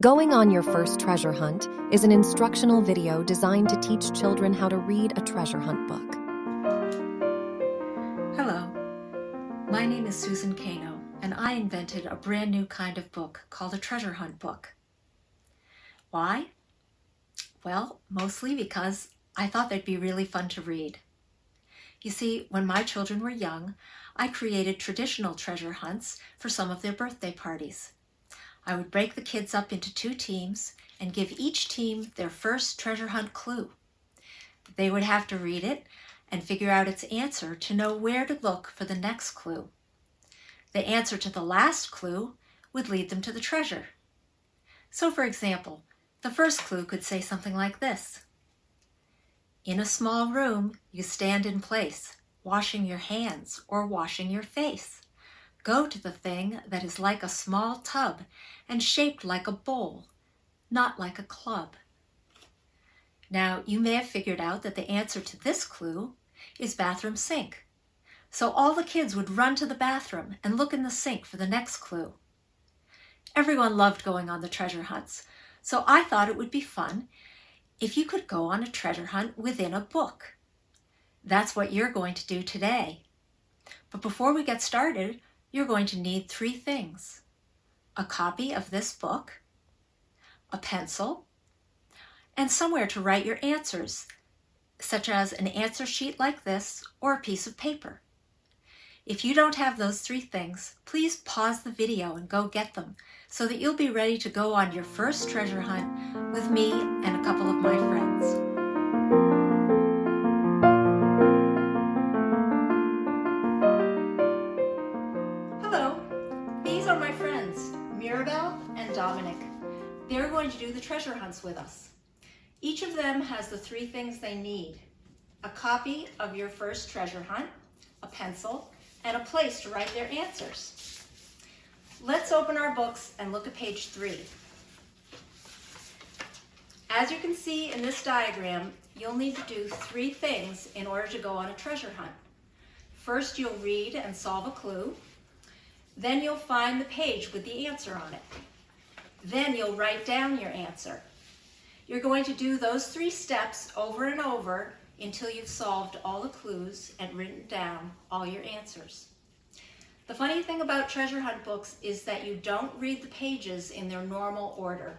Going on Your First Treasure Hunt is an instructional video designed to teach children how to read a treasure hunt book. Hello, my name is Susan Kano, and I invented a brand new kind of book called a treasure hunt book. Why? Well, mostly because I thought they'd be really fun to read. You see, when my children were young, I created traditional treasure hunts for some of their birthday parties. I would break the kids up into 2 teams and give each team their first treasure hunt clue. They would have to read it and figure out its answer to know where to look for the next clue. The answer to the last clue would lead them to the treasure. So for example, the first clue could say something like this. In a small room, you stand in place, washing your hands or washing your face. Go to the thing that is like a small tub and shaped like a bowl, not like a club. Now, you may have figured out that the answer to this clue is bathroom sink. So all the kids would run to the bathroom and look in the sink for the next clue. Everyone loved going on the treasure hunts, so I thought it would be fun if you could go on a treasure hunt within a book. That's what you're going to do today. But before we get started, you're going to need 3 things: a copy of this book, a pencil, and somewhere to write your answers, such as an answer sheet like this or a piece of paper. If you don't have those 3 things, please pause the video and go get them so that you'll be ready to go on your first treasure hunt with me and a couple of my friends. Hello, these are my friends, Mirabelle and Dominic. They're going to do the treasure hunts with us. Each of them has the 3 things they need: a copy of your first treasure hunt, a pencil, and a place to write their answers. Let's open our books and look at page 3. As you can see in this diagram, you'll need to do 3 things in order to go on a treasure hunt. First, you'll read and solve a clue. Then you'll find the page with the answer on it. Then you'll write down your answer. You're going to do those 3 steps over and over until you've solved all the clues and written down all your answers. The funny thing about treasure hunt books is that you don't read the pages in their normal order.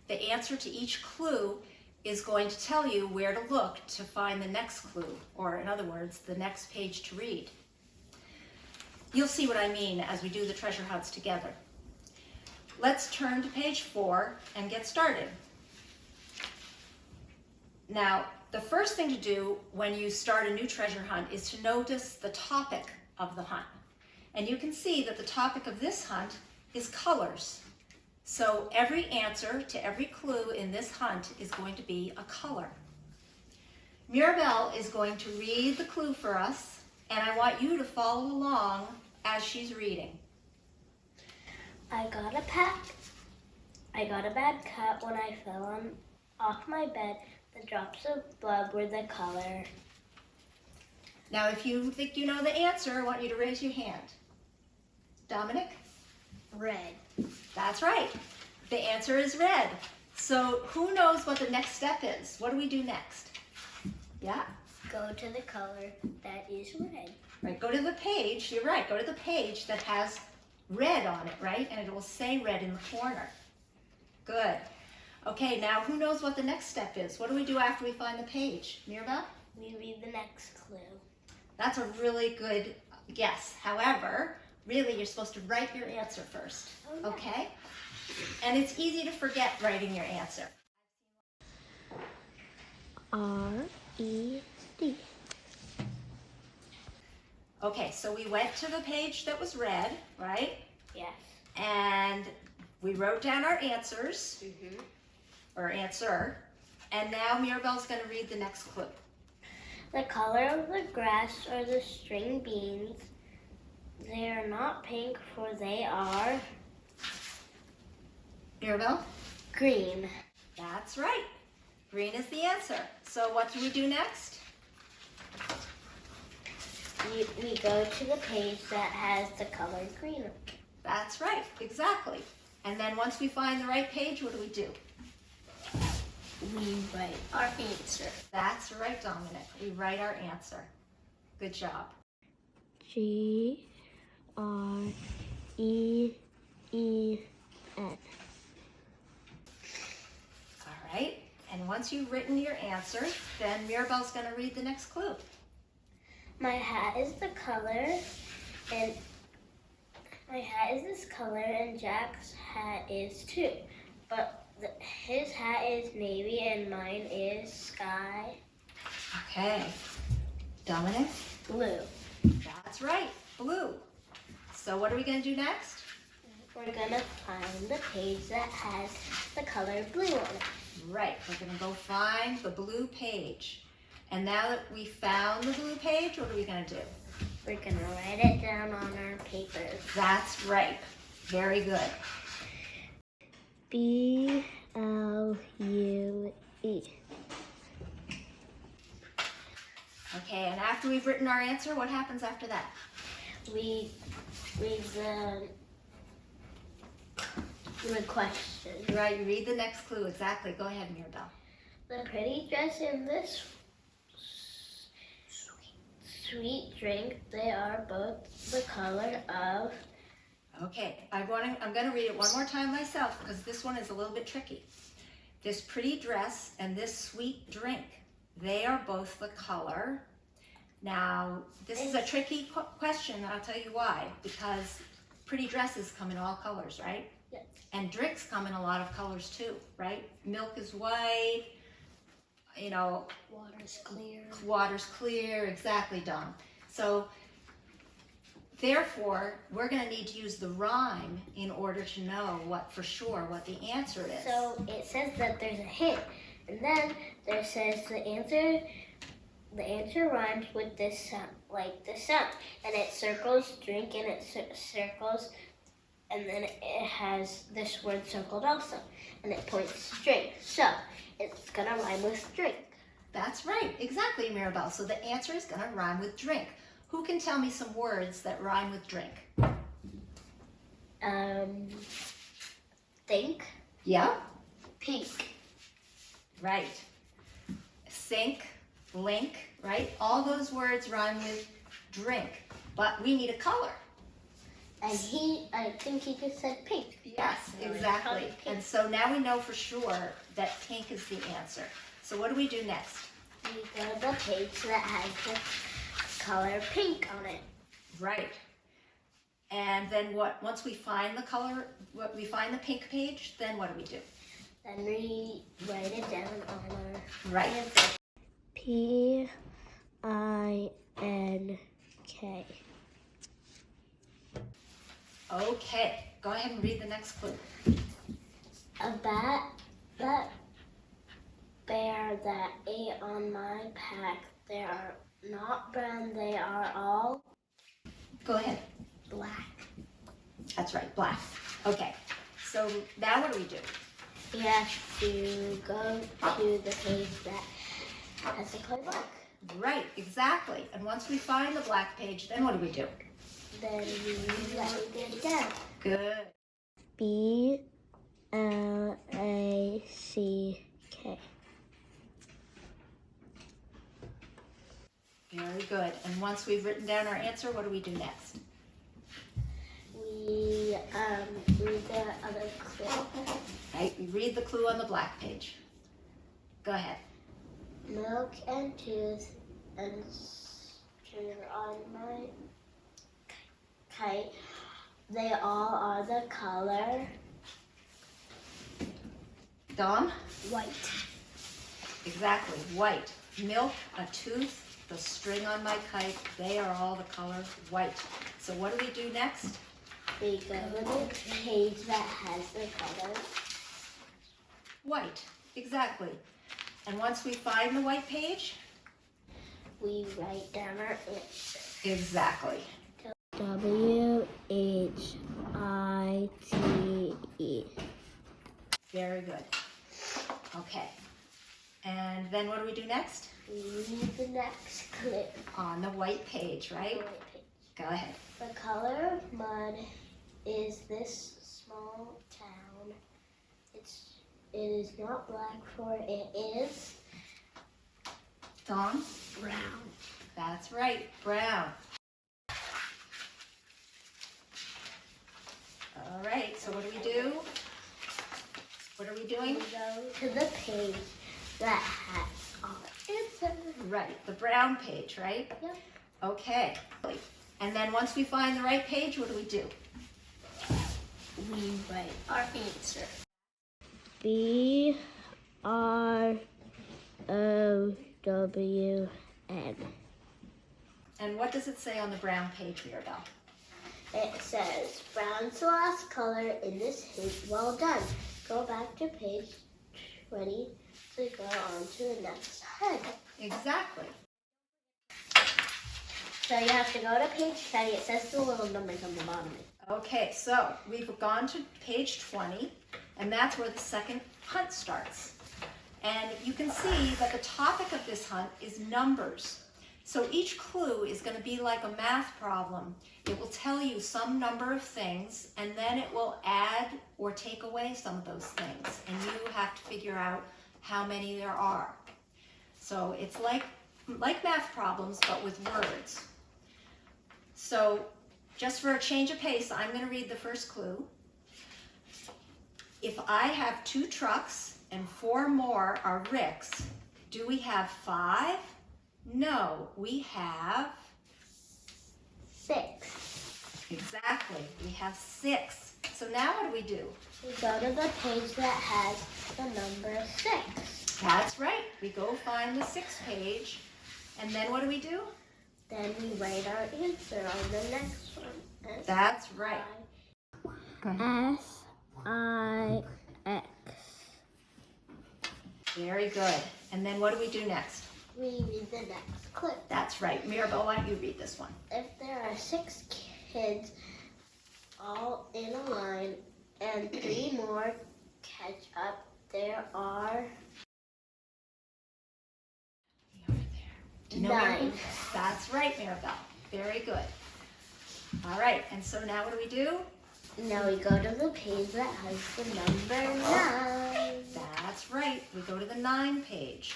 The answer to each clue is going to tell you where to look to find the next clue, or in other words, the next page to read. You'll see what I mean as we do the treasure hunts together. Let's turn to page 4 and get started. Now, the first thing to do when you start a new treasure hunt is to notice the topic of the hunt. And you can see that the topic of this hunt is colors. So every answer to every clue in this hunt is going to be a color. Mirabelle is going to read the clue for us, and I want you to follow along as she's reading. I got a bad cut when I fell off my bed. The drops of blood were the color. Now, if you think you know the answer, I want you to raise your hand. Dominic? Red. That's right. The answer is red. So who knows what the next step is? What do we do next? Yeah? Go to the color that is red. Right, go to the page. You're right. Go to the page that has red on it, right? And it will say red in the corner. Good. Okay, now who knows what the next step is? What do we do after we find the page? Mirabelle? We read the next clue. That's a really good guess. However, really you're supposed to write your answer first, okay? And it's easy to forget writing your answer. R-E-D. Okay, so we went to the page that was red, right? Yes. And we wrote down our answers, or answer, and now Mirabelle's going to read the next clue. The color of the grass are the string beans. They are not pink, for they are Mirabelle? green. That's right. Green is the answer. So what do we do next? We go to the page that has the color green. That's right, exactly. And then once we find the right page, what do? We write our answer. That's right, Dominic. We write our answer. Good job. G-R-E-E-N. All right. And once you've written your answer, then Mirabelle's going to read the next clue. My hat is the color, and my hat is this color, and Jack's hat is too. But his hat is navy, and mine is sky Okay. Dominic? blue. That's right. Blue. So what are we going to do next? We're gonna find the page that has the color blue on it. Right. We're going to go find the blue page. And now that we found the blue page, what are we going to do? We're gonna write it down on our paper. That's right. Very good. B-L-U-E. Okay, and after we've written our answer, what happens after that? We read the question. Right, you read the next clue. Exactly. Go ahead, Mirabelle. The pretty dress in this sweet drink, they are both the color of. Okay, I'm going to read it one more time myself because this one is a little bit tricky. This pretty dress and this sweet drink, they are both the color. Now, this is a tricky question, and I'll tell you why. Because pretty dresses come in all colors, right? Yes. And drinks come in a lot of colors too, right? Milk is white, you know, Water's clear. water's clear, exactly, Dawn. So, therefore, we're going to need to use the rhyme in order to know what the answer is. So it says that there's a hint, and then there says the answer rhymes with this sound, like this sound, and it circles drink, and it circles, and then it has this word circled also, and it points to drink. So it's gonna rhyme with drink. That's right, exactly, Mirabelle. So the answer is going to rhyme with drink. Who can tell me some words that rhyme with drink? Think, Yeah. pink, Right. Sink, link, right? All those words rhyme with drink, but we need a color. and I think he just said pink. Yes, No, it's exactly. probably pink. And so now we know for sure that pink is the answer. So what do we do next? We go to the page that has the color pink on it. Right. And then once we find the color, we find the pink page, then what do? Then we write it down on our Right. answer. P-I-N-K. Okay, go ahead and read the next clue. A bat that bear that ate on my pack. They are not brown, they are all Go ahead. black. That's right, black. Okay, so now what do? We have to go to the page that has the color black. Right, exactly. And once we find the black page, then what do? Then we write it down. Good. B-L-A-C-K. Very good. And once we've written down our answer, what do we do next? We read the other clue. Right, we read the clue on the black page. Go ahead. Milk and tooth and sugar on my kite. They all are the color Dawn? white. Exactly, white. Milk, a tooth, the string on my kite, they are all the color white. So what do we do next? We go to the page that has the color. White, exactly. And once we find the white page? We write down our answer. Exactly. W-H-I-T-E. Very good. Okay. And then what do we do next? We read the next clue. On the white page, right? The white page. Go ahead. The color of mud is this small town. It is not black, for it is Dom? brown. That's right, brown. All right, so what do we do? What are we doing? We go to the page that has our answer. Right, the brown page, right? Yep. Okay. And then once we find the right page, what do we do? We write our answer. B-R-O-W-N. And what does it say on the brown page, Mirabelle? It says, brown's the last color in this hint. Well done. Go back to page 20 to go on to the next head. Exactly. So you have to go to page 20. It says the little numbers on the bottom. Okay, so we've gone to page 20, and that's where the second hunt starts. And you can see that the topic of this hunt is numbers. So each clue is going to be like a math problem. It will tell you some number of things, and then it will add or take away some of those things. And you have to figure out how many there are. So it's like math problems, but with words. So just for a change of pace, I'm going to read the first clue. If I have 2 trucks and 4 more are ricks, do we have 5? No, we have 6. Exactly, we have 6. So now what do we do? We go to the page that has the number 6. That's right, we go find the 6th page, and then what do we do? Then we write our answer on the next one. That's right. S-I-X. Very good. And then what do we do next? We read the next clip. That's right. Mirabelle, why don't you read this one? If there are 6 kids all in a line and 3 more catch up, there are Do you know where- 9. That's right, Mirabelle. Very good. All right, and so now what do we do? Now we go to the page that has the number 9. That's right. We go to the 9 page.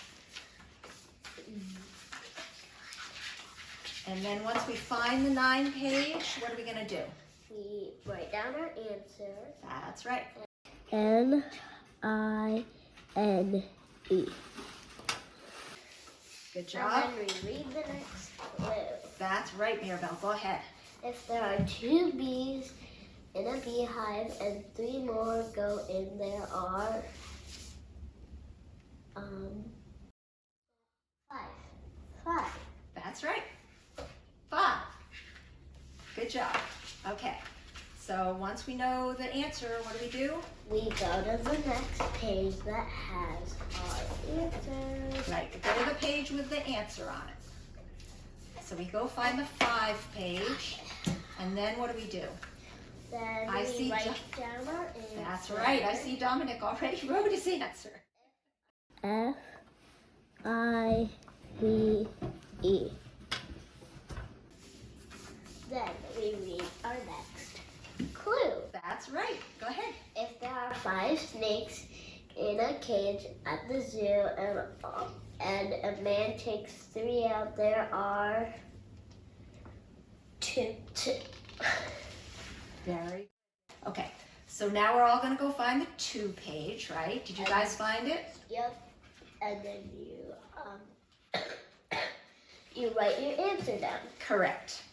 And then once we find the 9 page, what are we going to do? We write down our answer. That's right. N-I-N-E. Good job. And then we read the next clue. That's right, Mirabelle. Go ahead. If there are 2 bees in a beehive and 3 more go in, there are 5. That's right. 5. Good job. Okay. So once we know the answer, what do we do? We go to the next page that has our answer. Right. We go to the page with the answer on it. So we go find the 5 page, and then what do we do? Then I we see write down our answer. That's right. I see Dominic already wrote his answer. F-I-V-E. Then we read our next clue. That's right. Go ahead. If there are 5 snakes in a cage at the zoo and a man takes 3 out, there are 2. Very. Okay. So now we're all going to go find the 2 page, right? Did you guys find it? Yep. And then you write your answer down. Correct.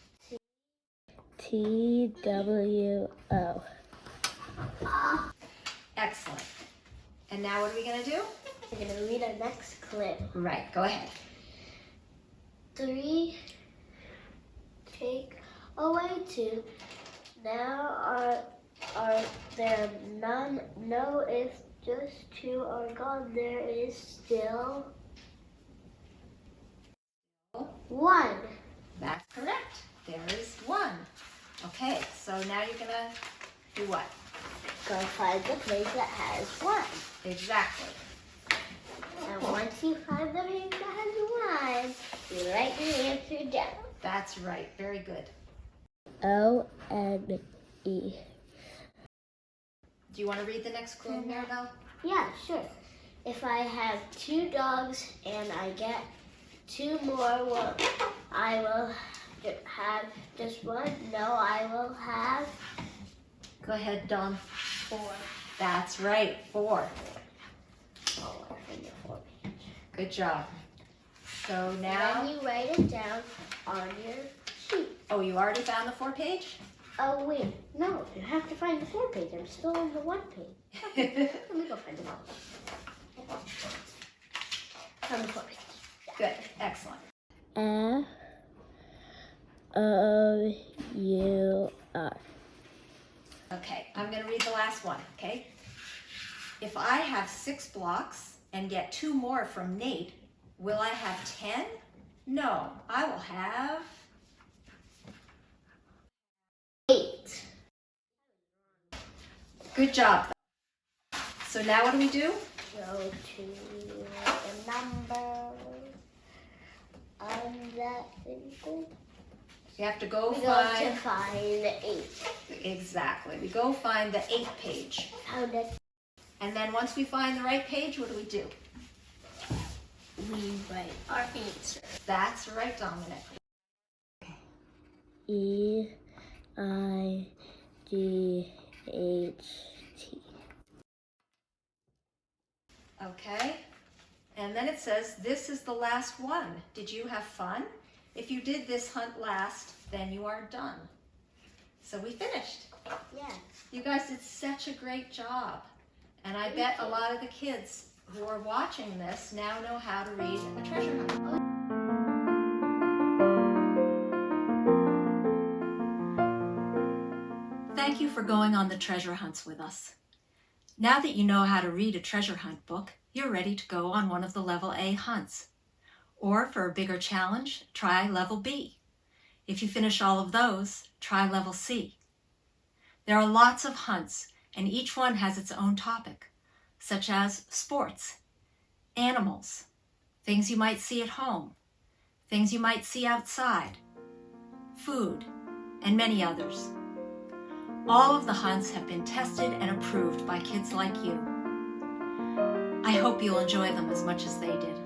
T-W-O. Excellent. And now what are we going to do? We're going to read our next clip. Right. Go ahead. 3 take away 2. Now are there none? No, if just 2 are gone, there is still 1. That's correct. There is 1. Okay. So now you're going to do what? Go find the page that has 1. Exactly. And once you find the page that has 1, you write your answer down. That's right. Very good. O-N-E. Do you want to read the next clue, Maribel? Yeah, sure. If I have 2 dogs and I get 2 more, well, I will have just 1. No, I will have Go ahead, Dawn. 4. That's right, 4. 4 from the 4 page. Good job. So And now, then you write it down on your sheet. oh, you already found the 4 page? Oh, wait. No, you have to find the 4 page. I'm still on the 1 page. Let me go find the 1 page. Found the 4 page. Good, excellent. F-O-U-R. Okay, I'm going to read the last one, okay? If I have 6 blocks and get 2 more from Nate, will I have 10? No, I will have 8. Good job. So now what do we do? Go to the number on that thing. You have to go We go to find, find 8. exactly, we go find the 8 page. Found it. And then once we find the right page, what do we do? We write our answer. That's right, Dominic. E-I-G-H-T. Okay, and then it says, this is the last one. Did you have fun? If you did this hunt last, then you are done. So we finished. Yeah. You guys did such a great job. And I bet a lot of the kids who are watching this now know how to read a treasure hunt. Thank you for going on the treasure hunts with us. Now that you know how to read a treasure hunt book, you're ready to go on one of the Level A hunts. Or for a bigger challenge, try Level B. If you finish all of those, try Level C. There are lots of hunts, and each one has its own topic, such as sports, animals, things you might see at home, things you might see outside, food, and many others. All of the hunts have been tested and approved by kids like you. I hope you'll enjoy them as much as they did.